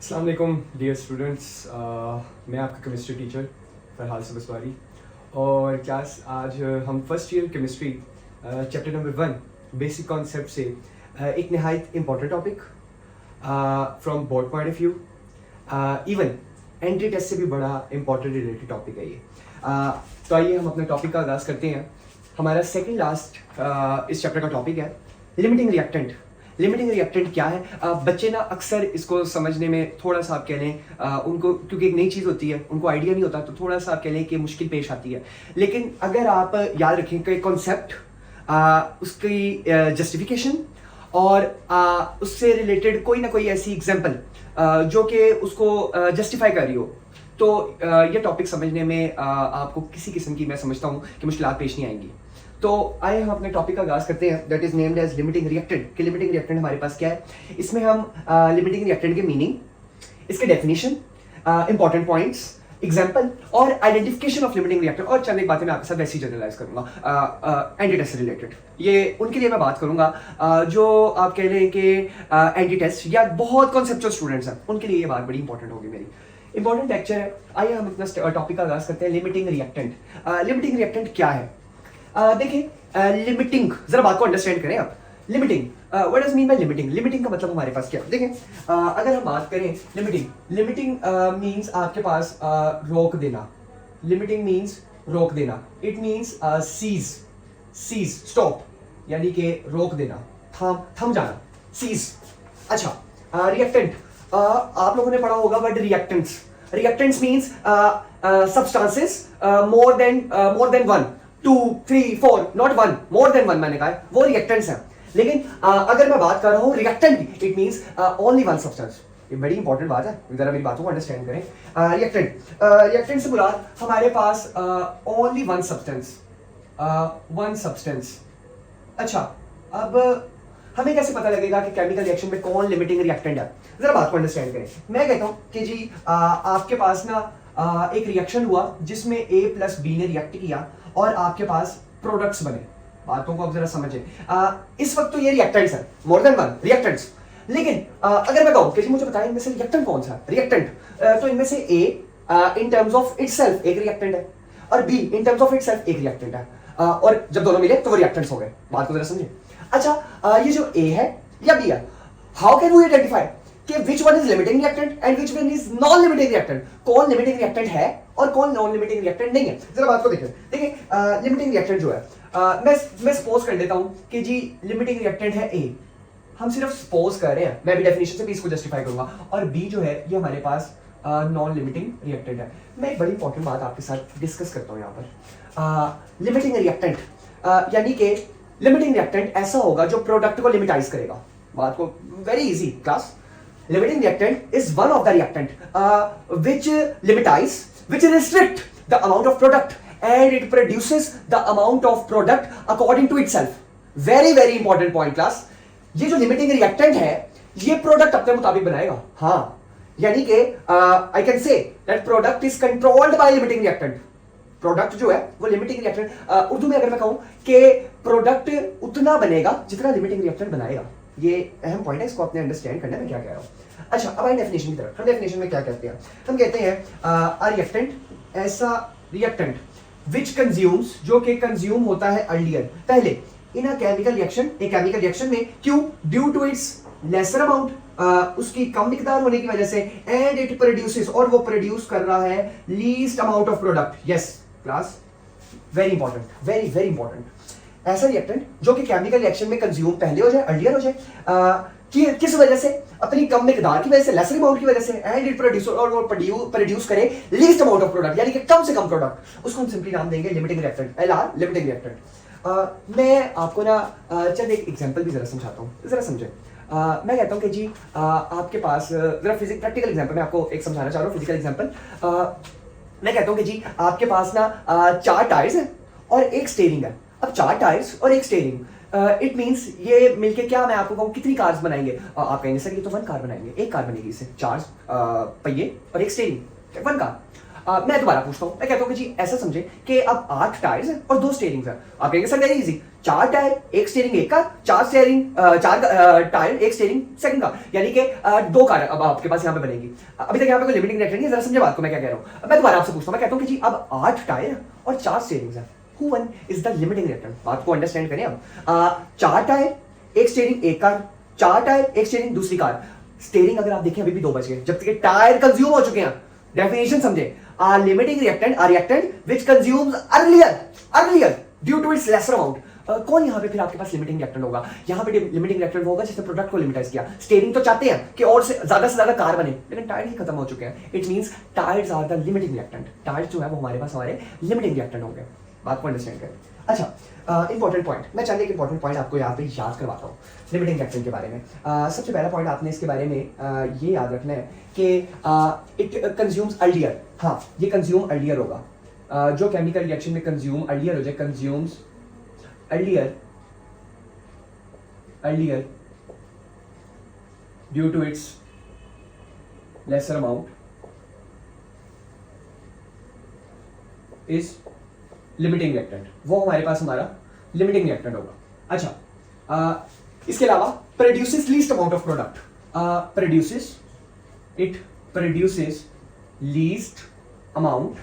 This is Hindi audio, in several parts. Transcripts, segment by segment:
अस्सलाम वालेकुम डियर स्टूडेंट्स, मैं आपका केमिस्ट्री टीचर फरहाद सबसवारी और क्लास आज हम first year chemistry chapter number 1 basic concept से एक नहायत important topic from board point of view, even entry test से भी बड़ा इम्पॉर्टेंट रिलेटेड टॉपिक है ये। तो आइए हम अपने टॉपिक का आगाज़ करते हैं। हमारा सेकेंड लास्ट इस चैप्टर का टॉपिक है लिमिटिंग रिएक्टेंट। लिमिटिंग रिएक्टेंट क्या है? बच्चे ना अक्सर इसको समझने में थोड़ा सा आप कह लें उनको, क्योंकि एक नई चीज़ होती है, उनको आइडिया नहीं होता, तो थोड़ा सा आप कह लें कि मुश्किल पेश आती है। लेकिन अगर आप याद रखें कि कॉन्सेप्ट, उसकी जस्टिफिकेशन और उससे रिलेटेड कोई ना कोई ऐसी एग्जाम्पल जो कि उसको जस्टिफाई कर रही हो, तो ये टॉपिक समझने में आपको किसी किस्म की, मैं समझता हूँ कि मुश्किलात पेश नहीं आएंगी। तो आइए हम अपने टॉपिक का आगाज करते हैं, that is named as limiting reactant. कि लिमिटिंग रिएक्टेंट हमारे पास क्या है? इसमें हम लिमिटिंग रिएक्टेंट के मीनिंग, इसके डेफिनेशन, इंपॉर्टेंट पॉइंट्स, एग्जाम्पल और आइडेंटिफिकेशन ऑफ लिमिटिंग रिएक्टेंट और चंद एक बातें मैं आपके साथ वैसे ही जनरलाइज करूंगा एंटी टेस्ट से रिलेटेड। ये उनके लिए मैं बात करूंगा जो आप कह लें कि एंटी टेस्ट या बहुत कॉन्सेप्चुअल स्टूडेंट्स हैं, उनके लिए ये बात बड़ी इंपॉर्टेंट होगी। मेरी इंपॉर्टेंट लेक्चर है। आइए हम अपना टॉपिक का आगाज करते हैं, लिमिटिंग रिएक्टेंट। लिमिटिंग रिएक्टेंट क्या है? देखिए, लिमिटिंग, जरा बात को अंडरस्टैंड करें आप। Limiting, what does mean by limiting? Limiting का मतलब हमारे पास क्या है? देखिए, अगर हम बात करें लिमिटिंग मींस आपके पास रोक देना। लिमिटिंग मींस रोक देना। इट मींस सीज स्टॉप, यानी कि रोक देना, थम जाना, सीज। अच्छा, रिएक्टेंट, आप लोगों ने पढ़ा होगा word reactants. Reactants means substances more than one, 2, 3, 4, not one, more than one मैंने कहा है, वो रिएक्टेंट्स हैं। लेकिन अगर मैं बात कर रहा हूँ reactant, it means only one substance. ये बड़ी इंपॉर्टेंट बात है, जरा मेरी बातों को अंडरस्टैंड करें। रिएक्टेंट से मुराद हमारे पास ओनली वन सब्सटेंस। अच्छा, अब हमें कैसे पता लगेगा कि केमिकल रिएक्शन में कौन लिमिटिंग रिएक्टेंट है? जरा बात को अंडरस्टैंड करें। मैं कहता हूँ कि जी आपके पास ना एक रिएक्शन हुआ जिसमें A प्लस B ने रिएक्ट किया और आपके पास प्रोडक्ट्स बने। बातों को आप जरा समझें। इस वक्त तो ये रिएक्टेंट्स है, मोर देन वन रिएक्टेंट्स। लेकिन अगर मैं कहूं कि जी मुझे बताएं इनमें से रिएक्टेंट कौन सा है? रिएक्टेंट तो इनमें से A in terms of itself एक रिएक्टेंट है और B in terms of itself एक रिएक्टेंट है, और जब दोनों मिले तो वो रिएक्टेंट्स हो गए। बात को जरा समझें। अच्छा, ये जो A है या B है, हाउ कैन वी आइडेंटिफाई कि which one is limiting reactant and which one is non limiting reactant? कौन लिमिटिंग रिएक्टेंट है और कौन नॉन लिमिटिंग रिएक्टेंट नहीं है? जरा बात को देखिए। लिमिटिंग रिएक्टेंट जो है, मैं सपोज कर लेता हूं कि जी लिमिटिंग रिएक्टेंट है A। हम सिर्फ सपोज कर रहे हैं, मैं भी डेफिनेशन से भी इसको जस्टिफाई करूंगा। और B जो है ये हमारे पास नॉन लिमिटिंग रिएक्टेंट है। मैं एक बड़ी इंपॉर्टेंट बात आपके साथ डिस्कस करता हूं यहाँ पर। लिमिटिंग रिएक्टेंट यानी कि लिमिटिंग रिएक्टेंट ऐसा होगा जो प्रोडक्ट को लिमिटाइज करेगा। बात को very easy class. Limiting reactant is one of the reactant which restrict the amount of product and it produces the amount of product according to itself. Very very important point class. ये जो limiting reactant है ये product अपने मुताबिक बनाएगा। हाँ, यानी कि I can say that product is controlled by limiting reactant. Product जो है वो लिमिटिंग रिएक्टेंट, उर्दू में अगर मैं कहूं कि प्रोडक्ट उतना बनेगा जितना लिमिटिंग रिएक्टेंट बनाएगा। ये अहम पॉइंट है, इसको आपने अंडरस्टैंड करना है मैं क्या कह रहा हूं। अच्छा, अब आइए डेफिनेशन की तरफ। हम डेफिनेशन में क्या कहते हैं? हम कहते हैं रिएक्टेंट ऐसा रिएक्टेंट विच कंज्यूम्स, जो कि कंज्यूम होता है अर्लियर, पहले इन अ केमिकल रिएक्शन। एक केमिकल रिएक्शन में क्यों? Due to its lesser amount, उसकी कम मिकदार होने की वजह से, एंड इट प्रोड्यूसेस, और वो प्रोड्यूस कर रहा है least amount of product. Yes class, very important, very very important. ऐसा रिएक्टेंट जो कि केमिकल रिएक्शन में कंज्यूम पहले हो जाए, अर्लियर हो जाए, किस वजह से? अपनी कम मिकदार की वजह से, लेसर अमाउंट की वजह से, एंड इट प्रोड्यूस, और वो प्रोड्यूस करे लीस्ट अमाउंट ऑफ प्रोडक्ट, यानी कि कम से कम प्रोडक्ट। उसको हम सिंपली नाम देंगे limiting reactant, LR limiting reactant. मैं आपको ना चंद एक एग्जांपल भी जरा समझाता हूँ, जरा समझें। मैं कहता हूँ कि जी आपके पास जरा प्रैक्टिकल एग्जांपल मैं आपको एक समझाना चाह रहा हूँ, फिजिकल एग्जांपल। मैं कहता हूँ कि जी आपके पास ना 4 टायर्स हैं और एक स्टीयरिंग है। अब 4 टायर्स और एक स्टीयरिंग, इट मींस ये मिलके क्या, मैं आपको कहूँ कितनी कार्स बनाएंगे? आप कहेंगे सर ये तो 1 कार बनाएंगे। एक कार बनेगी इससे, 4 पहिए और एक स्टीयरिंग, 1 कार। मैं दोबारा पूछता हूँ, मैं कहता हूँ कि जी ऐसा समझे कि अब 8 टायर्स हैं और 2 स्टीयरिंग्स हैं। आप कहेंगे सर वेरी इजी, 4 टायर एक स्टीयरिंग एक कार, 4 टायर एक स्टीयरिंग सेकंड कार, यानी कि 2 कार अब आपके पास यहाँ पे बनेगी। अभी तक यहाँ पे कोई लिमिटिंग रिएक्टेंट नहीं है, जरा समझे बात को मैं क्या कह रहा हूँ। मैं दोबारा आपसे पूछता हूँ, मैं कहता हूँ कि जी अब 8 टायर और 4 स्टीयरिंग्स हैं, who one is the limiting reactant? बात को अंडरस्टैंड करें अब। 4 टायर एक स्टीयरिंग एक कार, 4 टायर एक स्टीयरिंग दूसरी कार। स्टीयरिंग अगर आप देखें अभी भी 2 बच गए, जब तक टायर कंज्यूम हो चुके हैं। डेफिनेशन समझे, limiting reactant are reactant which consumes earlier due to its lesser amount. कौन यहाँ पे फिर आपके पास लिमिटिंग रिएक्टेंट होगा? यहाँ पे लिमिटिंग रिएक्टेंट होगा जिसने प्रोडक्ट को लिमिटाइज किया। स्टीयरिंग तो चाहते हैं कि और से ज्यादा कार बने, लेकिन टायर ही खत्म हो चुके हैं। It means tyres are the limiting reactant. Tyres जो है वो हमारे पास हमारे लिमिटिंग रिएक्टेंट होंगे। बात को अंडरस्टैंड करें। अच्छा, इंपॉर्टेंट पॉइंट, मैं चाहते एक इंपॉर्टेंट पॉइंट आपको यहाँ पे याद करवाता हूँ लिमिटिंग रिएक्टेंट के बारे में। सबसे पहला पॉइंट आपने इसके बारे में ये याद रखना है कि इट कंज्यूम्स अर्लियर। हाँ, ये कंज्यूम अर्लियर होगा। जो केमिकल रिएक्शन में कंज्यूम अर्लियर हो जाए, consumes earlier due to its lesser amount is limiting reactant. वो हमारे पास हमारा लिमिटिंग रिएक्टेंट होगा। अच्छा, इसके अलावा produces least amount of product. Produces least amount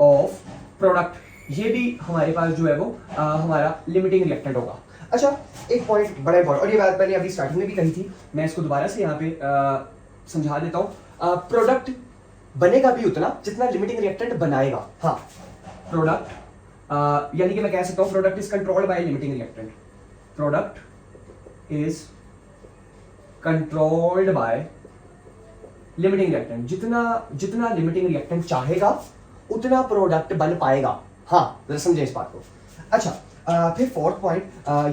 of product, ये भी हमारे पास जो है वो हमारा लिमिटिंग रिएक्टेंट होगा। अच्छा, एक पॉइंट बड़ा इंपॉर्टेंट, और ये बात मैंने अभी स्टार्टिंग में भी कही थी, मैं इसको दोबारा से यहाँ पे समझा देता हूँ। प्रोडक्ट बनेगा भी उतना जितना लिमिटिंग रिएक्टेंट बनाएगा। हाँ, प्रोडक्ट यानी कि मैं कह सकता हूं product is controlled by limiting reactant. Product is controlled by limiting reactant. जितना लिमिटिंग रिएक्टेंट चाहेगा उतना प्रोडक्ट बन पाएगा। हाँ, जरा समझें इस बात को। अच्छा, फिर फोर्थ पॉइंट,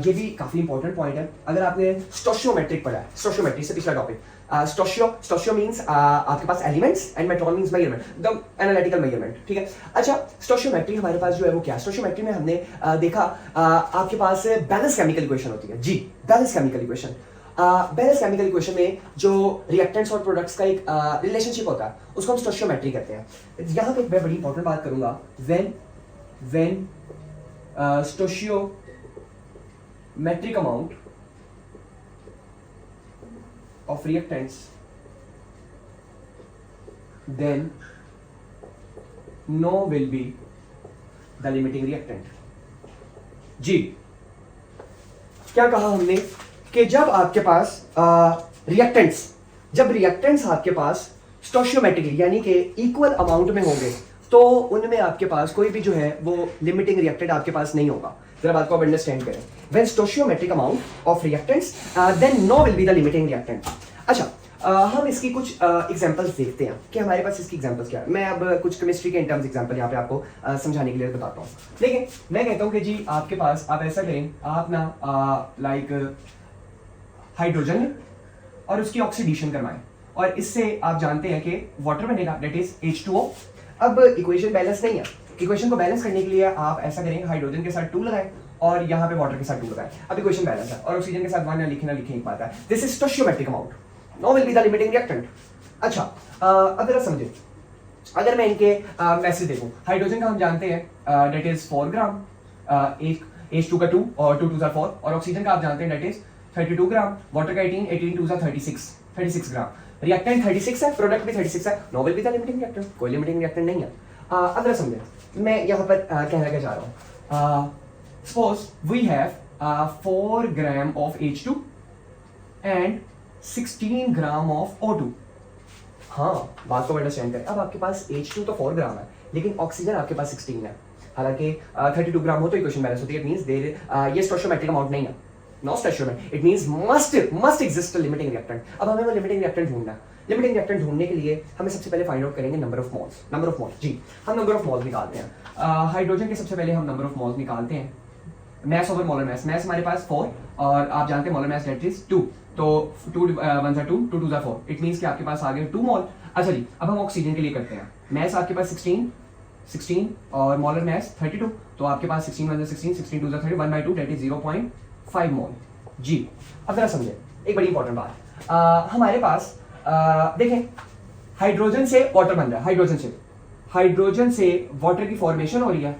ये भी काफी इंपॉर्टेंट पॉइंट है। अगर आपने स्टोशियोमेट्रिक पढ़ा है, स्टोशियोमेट्री से पिछला टॉपिक, स्टोशियो मींस आपके पास elements and metron means measurement, the analytical measurement, ठीक है। अच्छा, स्टोशियोमेट्री हमारे पास जो है वो क्या है? स्टोशियोमेट्री में हमने देखा आपके पास बैलेंस केमिकल इक्वेशन होती है। जी, balance chemical equation. Balance chemical equation में जो रिएक्टेंट्स और प्रोडक्ट्स का एक रिलेशनशिप होता है उसको हम स्टोशियोमेट्री कहते हैं। यहाँ पे मैं बड़ी इंपॉर्टेंट बात करूंगा, when stoichiometric amount of reactants, then no will be the limiting reactant। जी, क्या कहा हमने कि जब आपके पास रिएक्टेंट्स आपके पास स्टोशियोमेट्रिकली यानी कि इक्वल अमाउंट में होंगे तो उनमें आपके पास कोई भी जो है वो लिमिटिंग रिएक्टेंट आपके पास नहीं होगा। जरा बात को आप अंडरस्टैंड करें। When stoichiometric amount of reactants then no will be the limiting reactant. अच्छा, हम इसकी कुछ एग्जांपल्स देखते हैं कि हमारे पास इसकी एग्जांपल्स क्या है। मैं अब कुछ केमिस्ट्री के इन टर्म्स एग्जांपल यहाँ पे आपको समझाने के लिए बताता हूँ। लेकिन मैं कहता हूँ कि जी आपके पास आप ऐसा करें, आप ना लाइक हाइड्रोजन और उसकी ऑक्सीडेशन करवाएं और इससे आप जानते हैं कि वाटर बनेगा, दैट इज H2O। अब इक्वेशन बैलेंस नहीं है, इक्वेशन को बैलेंस करने के लिए आप ऐसा करें, हाइड्रोजन के साथ 2 लगाएं और यहाँ पे वाटर के साथ 2 लगाएं। अब इक्वेशन बैलेंस है और ऑक्सीजन के साथ 1 ना लिखे एक बात है। This is stoichiometric amount, no will be the limiting reactant. अच्छा, अब जरा समझे, अगर मैं इनके मैसेज देखूं, हाइड्रोजन का हम जानते हैं दैट इज 4 ग्राम, H2 का 2 और 2 2 4, और ऑक्सीजन का आप जानते हैं दैट इज 32 ग्राम, वाटर का 18 2 36 ग्राम। रिएक्टेंट 36 है, प्रोडक्ट भी 36 है, no will be the limiting reactant, कोई लिमिटिंग रिएक्टेंट नहीं है। अब जरा समझे, मैं यहाँ पर कहना क्या चाह रहा हूँ। Suppose we have 4 gram of H2 and 16 gram of O2। हाँ, बात को अंडरस्टैंड करें। अब आपके पास H2 तो 4 ग्राम है लेकिन ऑक्सीजन आपके पास 16 है। हालांकि 32 ग्राम हो तो इक्वेशन बैलेंस होती है। इट मींस ये स्टोशियोमेट्रिक अमाउंट नहीं है, no stoichiometric. It means must exist a limiting reactant. अब हमें वो लिमिटिंग रिएक्टेंट ढूंढना है। लिमिटिंग रिएक्टेंट ढूंढने के लिए हमें सबसे पहले फाइंड आउट करेंगे नंबर ऑफ मोल्स। जी, हम नंबर ऑफ मोल्स निकालते हैं। हाइड्रोजन के सबसे पहले हम नंबर ऑफ मोल्स निकालते हैं, mass over molar mass. Mass हमारे पास 4 और आप जानते हैं मोलर मैस दैट इज 2, तो 2 1 2 2 2 4। इट मींस कि आपके पास आ गए 2 मोल। अच्छा जी, अब हम ऑक्सीजन के लिए करते हैं। मैस आपके पास 16 और मोलर मैस 32, तो आपके पास 16 1 16 16 2 30 1/2 दैट इज 0.5 मोल। जी, अब जरा समझे एक बड़ी इंपॉर्टेंट बात, हमारे पास देखें हाइड्रोजन से वाटर बन रहा है, हाइड्रोजन से वाटर की फॉर्मेशन हो रही है।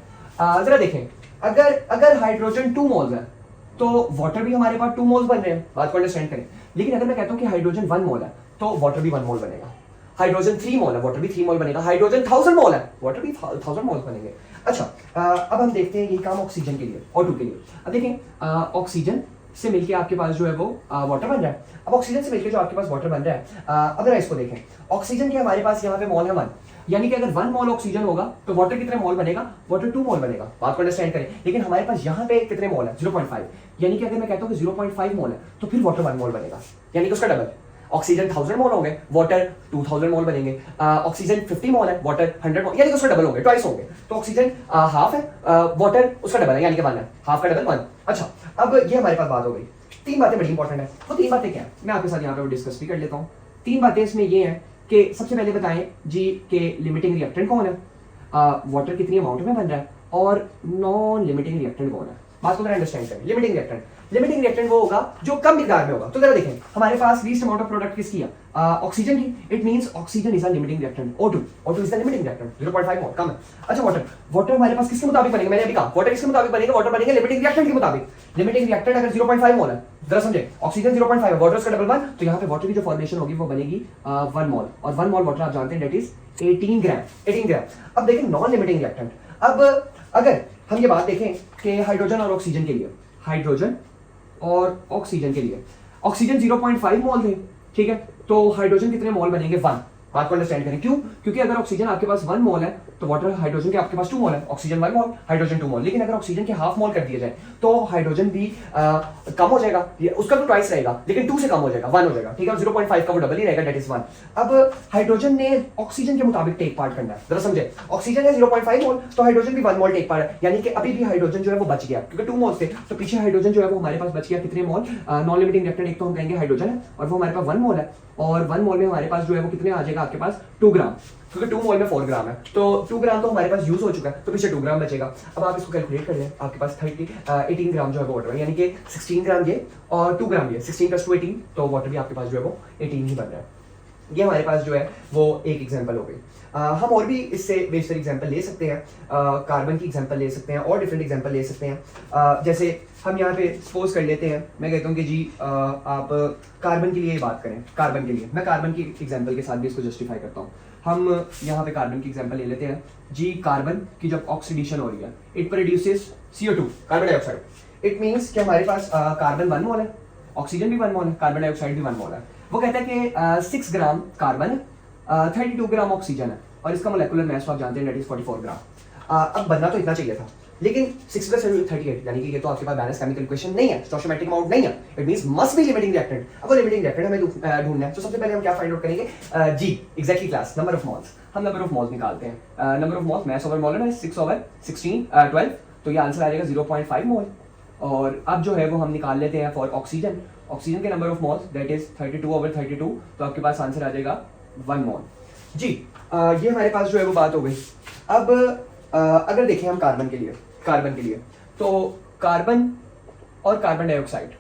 जरा देखें, अगर अगर हाइड्रोजन 2 मोल्स है तो वाटर भी हमारे पास 2 मोल्स बन रहे हैं, बात को अंडरस्टैंड करें। लेकिन अगर मैं कहता हूं कि हाइड्रोजन 1 मोल है तो वाटर भी 1 मोल बनेगा, हाइड्रोजन 3 मोल है वाटर भी 3 मोल बनेगा, हाइड्रोजन 1000 मोल है वाटर भी 1000 मोल बनेंगे। अच्छा अब हम देखते हैं ये काम ऑक्सीजन के लिए और 2 के लिए। अब देखें ऑक्सीजन से मिलके आपके पास जो है वो वाटर बन रहा है। अब ऑक्सीजन से मिलके जो आपके पास वाटर बन रहा है, अगर इसको देखें ऑक्सीजन के हमारे पास यहाँ पे मोल है 1, यानी कि अगर 1 मोल ऑक्सीजन होगा तो वाटर कितने मोल बनेगा, वाटर 2 मोल बनेगा, बात को अंडरस्टैंड करें। लेकिन हमारे पास यहाँ पे कितने मोल है 0.5, यानी कि अगर मैं कहता हूँ कि 0.5 मोल है तो फिर वाटर 1 मोल बनेगा, यानी कि उसका डबल। ऑक्सीजन 1000 मोल होंगे वाटर 2000 मोल बनेंगे, ऑक्सीजन 50 मोल है वाटर 100 मोल, यानी कि उसका डबल होंगे, ट्वाइस होंगे। तो ऑक्सीजन हाफ है, वाटर उसका डबल है, यानी कि 1 है, हाफ का डबल 1। अच्छा अब ये हमारे पास बात हो गई। 3 बातें बड़ी इंपॉर्टेंट है। वो 3 बातें क्या है मैं आपके साथ यहाँ पे डिस्कस भी कर लेता हूँ। 3 बातें इसमें ये हैं कि सबसे पहले बताएं जी कि लिमिटिंग रिएक्टेंट कौन है, वाटर कितनी अमाउंट में बन रहा है, और नॉन लिमिटिंग रिएक्टेंट कौन है। बात को अंडरस्टैंड करें। लिमिटिंग रिएक्टेंट वो होगा जो कम मिकदार में होगा। तो जरा देखें हमारे पास लीस्ट अमाउंट ऑफ प्रोडक्ट किसकी है, ऑक्सीजन की। It means oxygen is a limiting reactant, O2 is the limiting reactant, 0.5 मोल कम है। अच्छा वाटर हमारे पास किसके मुताबिक बनेगा, मैंने अभी कहा वाटर किसके मुताबिक बनेगा, वाटर बनेगा लिमिटिंग रिएक्टेंट के मुताबिक। लिमिटिंग रिएक्टेंट अगर 0.5 मोल है, जरा समझे ऑक्सीजन 0.5 है, वाटर उसका डबल 1, तो यहाँ पे वाटर की जो फॉर्मेशन होगी वो बनेगी 1 मोल, और 1 मोल वाटर आप जानते हैं दैट इज 18 ग्राम। अब देखें नॉन लिमिटिंग रिएक्टेंट। अब अगर हम ये बात देखें कि हाइड्रोजन और ऑक्सीजन के लिए, हाइड्रोजन और ऑक्सीजन के लिए ऑक्सीजन 0.5 मोल थे, ठीक है, तो हाइड्रोजन कितने मोल बनेंगे 1। बात को अंडरस्टैंड करें क्यों, क्योंकि अगर ऑक्सीजन आपके पास 1 मोल है तो वाटर हाइड्रोजन के आपके पास 2 मोल है, ऑक्सीजन 1 मोल हाइड्रोजन 2 मोल। लेकिन अगर ऑक्सीजन के हाफ मोल कर दिया जाए तो हाइड्रोजन भी कम हो जाएगा, उसका तो ट्वाइस रहेगा लेकिन 2 से कम हो जाएगा, 1 हो जाएगा, ठीक है, 0.5 का वो डबल ही रहेगा, दैट इज 1। अब हाइड्रोजन ने ऑक्सीजन के मुताबिक टेक पार्ट करना है, जरा समझे ऑक्सीजन है 0.5 मोल तो हाइड्रोजन भी 1 मोल टेक पार्ट है, यानी कि अभी भी हाइड्रोजन जो है वो बच गया, क्योंकि 2 मोल थे तो पीछे हाइड्रोजन जो है वो हमारे पास बच गया कितने मोल, नॉन लिमिटिंग रिएक्टेंट एक तो हम कहेंगे हाइड्रोजन है और वो हमारे पास 1 मोल है, और 1 मोल में हमारे पास जो है वो कितने आ जाएगा आपके पास 2 ग्राम, क्योंकि 2 मोल में 4 ग्राम है, तो 2 ग्राम तो हमारे पास यूज हो चुका है, तो पीछे 2 ग्राम बचेगा। अब आप इसको कैलकुलेट कर लें, आपके पास 18 ग्राम जो है वो वाटर है, यानी कि 16 ग्राम ये और 2 ग्राम ये, 16 + 2 18, तो वाटर भी आपके पास जो है वो 18 ही बन रहा है। ये हमारे पास जो है वो एक एग्जांपल हो गई। हम और भी इससे बेशतर एग्जांपल ले सकते हैं, कार्बन की एग्जांपल ले सकते हैं और डिफरेंट एग्जांपल ले सकते हैं। जैसे हम यहाँ पे सपोज कर लेते हैं, मैं कहता हूँ कि जी आप कार्बन के लिए बात करें, कार्बन के लिए मैं कार्बन की एग्जांपल के साथ भी इसको जस्टिफाई करता हूँ। हम यहाँ पे कार्बन की एग्जांपल ले लेते हैं जी, कार्बन की जब ऑक्सीडेशन हो रही है it produces CO2 carbon dioxide. It means कि हमारे पास कार्बन 1 मोल है, ऑक्सीजन भी 1 मोल है, कार्बन डाइऑक्साइड भी 1 मोल है। वो कहता है कि 6 ग्राम कार्बन है, 32 ग्राम ऑक्सीजन है, और इसका मोलेकुलर मास आप जानते हैं दैट इज 44 ग्राम। अब बनना तो इतना चाहिए था, लेकिन 6 + 38 यानी कि ये तो आपके पास बैलेंस केमिकल इक्वेशन नहीं है, स्टोइचियोमेट्रिक अमाउंट नहीं है, it means must be limiting reactant. अब वो लिमिटिंग रिएक्टेंट हमें ढूंढना है, तो सबसे पहले हम क्या फाइंड आउट करेंगे, जी exactly class number of moles. हम नंबर ऑफ मोल्स निकालते हैं, number of moles mass over molar है 6/16 12, तो ये आंसर आ जाएगा 0.5 मोल। और अब जो है वो हम निकाल लेते हैं फॉर ऑक्सीजन, ऑक्सीजन के number of moles that is 32/32, तो आपके पास आंसर आ जाएगा 1 मोल। जी ये हमारे पास जो है वो बात हो गई। अब अगर देखें हम कार्बन के लिए तो कार्बन और कार्बन डाइऑक्साइड,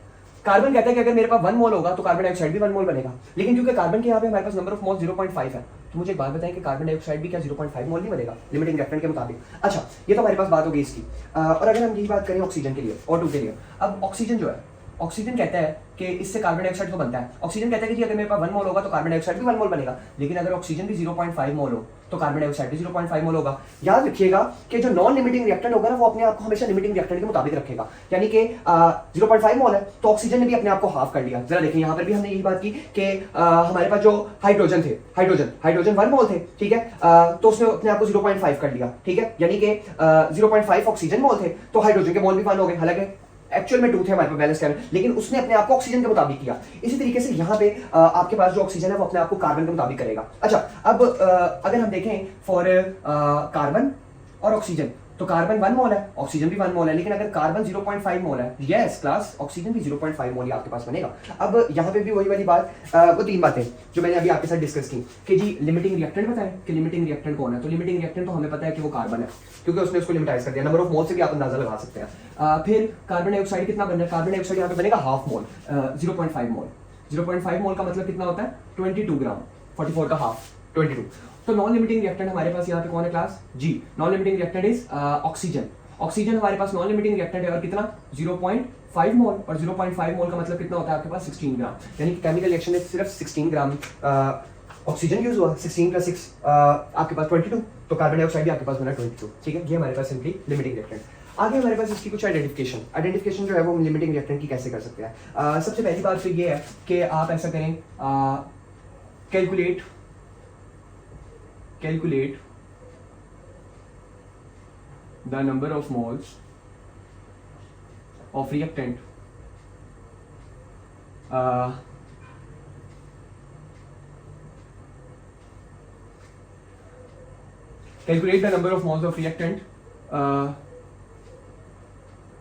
कार्बन कहता है कि अगर मेरे पास 1 मोल होगा तो कार्बन डाइऑक्साइड भी 1 मोल बनेगा, लेकिन क्योंकि कार्बन के यहाँ पे हमारे पास नंबर ऑफ मोल 0.5 है, तो मुझे एक बात बताएं कि कार्बन डाइऑक्साइड भी क्या 0.5 मोल नहीं बनेगा लिमिटिंग रिएक्टेंट के मुताबिक। अच्छा ये तो हमारे पास बात होगी इसकी। और अगर हम यही बात करें ऑक्सीजन के लिए और 2 के लिए, अब ऑक्सीजन जो है, ऑक्सीजन कहता है कि इससे कार्बन डाइऑक्साइड तो बनता है, ऑक्सीजन कहता है कि जी अगर मेरे पास 1 मोल होगा तो कार्बन डाइऑक्साइड भी 1 मोल बनेगा, लेकिन अगर ऑक्सीजन भी 0.5 मोल हो तो कार्बन डाइऑक्साइड भी 0.5 मोल होगा। याद रखिएगा कि जो नॉन लिमिटिंग रिएक्टेंट होगा ना वो अपने आप को हमेशा लिमिटिंग रिएक्टेंट के मुताबिक रखेगा, यानी कि 0.5 मोल है तो ऑक्सीजन ने भी अपने आप को हाफ कर लिया। जरा देखिए यहाँ पर भी हमने यही बात की कि हमारे पास जो हाइड्रोजन थे, हाइड्रोजन 1 मोल थे, ठीक है, तो उसने अपने आप को 0.5 कर लिया, ठीक है, यानी कि 0.5 ऑक्सीजन मोल थे तो हाइड्रोजन के मोल भी 1 हो गए, हालांकि एक्चुअल में 2 थे हमारे पास बैलेंस केमिकल, लेकिन उसने अपने आप को ऑक्सीजन के मुताबिक किया। इसी तरीके से यहाँ पे आपके पास जो ऑक्सीजन है वो अपने आप को कार्बन के मुताबिक करेगा। अच्छा अब अगर हम देखें फॉर कार्बन और ऑक्सीजन, तो कार्बन 1 मोल है, ऑक्सीजन भी 1 मोल है, लेकिन अगर कार्बन 0.5 मोल है, यस क्लास, ऑक्सीजन भी 0.5 मोल ही आपके पास बनेगा। अब यहाँ पे भी वही वाली बात, वो 3 बातें जो मैंने अभी आपके साथ डिस्कस की कि जी लिमिटिंग रिएक्टेंट बताएं कि लिमिटिंग रिएक्टेंट कौन है, तो लिमिटिंग रिएक्टेंट तो हमें पता है कि वो कार्बन है, क्योंकि उसने उसको लिमिटाइज कर दिया, नंबर ऑफ मोल से भी आप अंदाजा लगा सकते हैं। फिर कार्बन डाइऑक्साइड कितना बन रहा है, कार्बन डाइऑक्साइड यहाँ पे बनेगा हाफ मोल, 0.5 मोल, 0.5 मोल का मतलब कितना होता है 22 ग्राम, 44 का हाफ 22। तो नॉन लिमिटिंग रिएक्टेंट हमारे पास यहाँ पे कौन है क्लास, जी non limiting reactant is oxygen. Oxygen हमारे पास नॉन लिमिटिंग रिएक्टेंट है और कितना 0.5 मोल, और 0.5 मोल का मतलब कितना होता है आपके पास 16 ग्राम, यानी कि केमिकल रिएक्शन में सिर्फ 16 ग्राम ऑक्सीजन यूज हुआ, 16 + 6 आपके पास 22, तो कार्बन डाइऑक्साइड भी आपके पास बना 22। ठीक है, ये हमारे पास सिंपली लिमिटिंग रिएक्टेंट। आगे हमारे पास इसकी कुछ आइडेंटिफिकेशन जो है वो हम लिमिटिंग रिएक्टेंट की कैसे कर सकते हैं। सबसे पहली बात तो ये है कि आप ऐसा करें, calculate the number of moles of reactant calculate the number of moles of reactant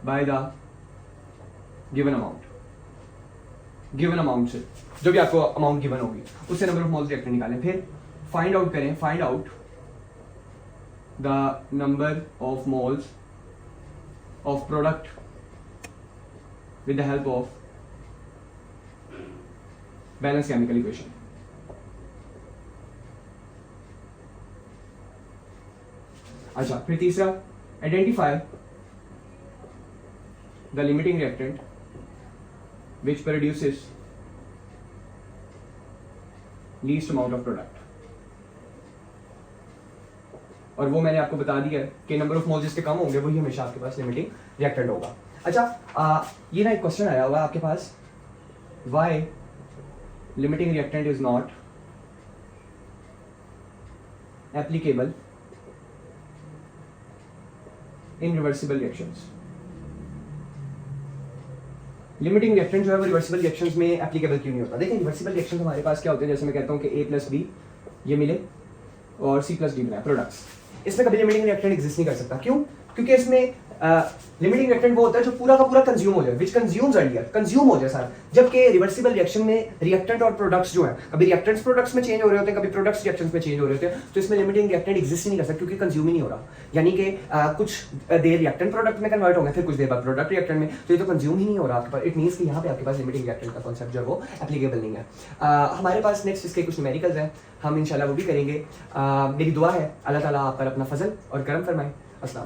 by the given amount से, जो भी आपको अमाउंट गिवन होगी उससे नंबर ऑफ मोल्स रिएक्टेंट निकालें। फिर फाइंड आउट करें, find out the number of moles of product with the help of balanced chemical equation। अच्छा, फिर तीसरा, identify the limiting reactant which produces least amount of product। और वो मैंने आपको बता दिया है कि नंबर ऑफ मोल्स जिसके कम होंगे वही हमेशा आपके पास लिमिटिंग रिएक्टेंट होगा। अच्छा, ये ना एक क्वेश्चन आया होगा आपके पास, why limiting reactant is not applicable in reversible reactions. Limiting reactant जो है वो रिवर्सिबल रिएक्शंस में एप्लीकेबल क्यों नहीं होता? देखिए, रिवर्सिबल रिएक्शन हमारे पास क्या होते हैं, जैसे मैं कहता हूँ कि A + B ये मिले और C + D मिला प्रोडक्ट्स, इसमें कभी लिमिटिंग रिएक्टेंट एग्जिस्ट नहीं कर सकता। क्यों? क्योंकि इसमें लिमिटिंग रिएक्टेंट वो होता है जो पूरा का पूरा कंज्यूम हो जाए, विच कंज्यूम्स अर्लियर, कंज्यूम हो जाए सारा। जबकि रिवर्सिबल रिएक्शन में रिएक्टेंट और प्रोडक्ट्स जो है, कभी रिएक्टेंट्स प्रोडक्ट्स में चेंज हो रहे होते हैं, कभी प्रोडक्ट्स रिएक्शंस में चेंज हो रहे होते हैं, तो इसमें लिमिटिंग रिएक्टेंट एग्जिस्ट ही नहीं कर सकता क्योंकि कंज्यूम ही नहीं हो रहा। यानी कि कुछ देर रिएक्टेंट प्रोडक्ट में कन्वर्ट होंगे, फिर कुछ देर बाद प्रोडक्ट रिएक्टेंट में, तो ये तो कंज्यूम ही नहीं हो रहा आपके पास। इट मीन्स कि यहाँ पे आपके पास लिमिटिंग रिएक्टेंट का कॉन्सेप्ट जो है वो एप्लीकेबल नहीं है। हमारे पास नेक्स्ट इसके कुछ न्यूमेरिकल्स हैं, हम इंशाल्लाह वो भी करेंगे। मेरी दुआ है अल्लाह ताला आप पर अपना फजल और करम फरमाए। अस्सलाम।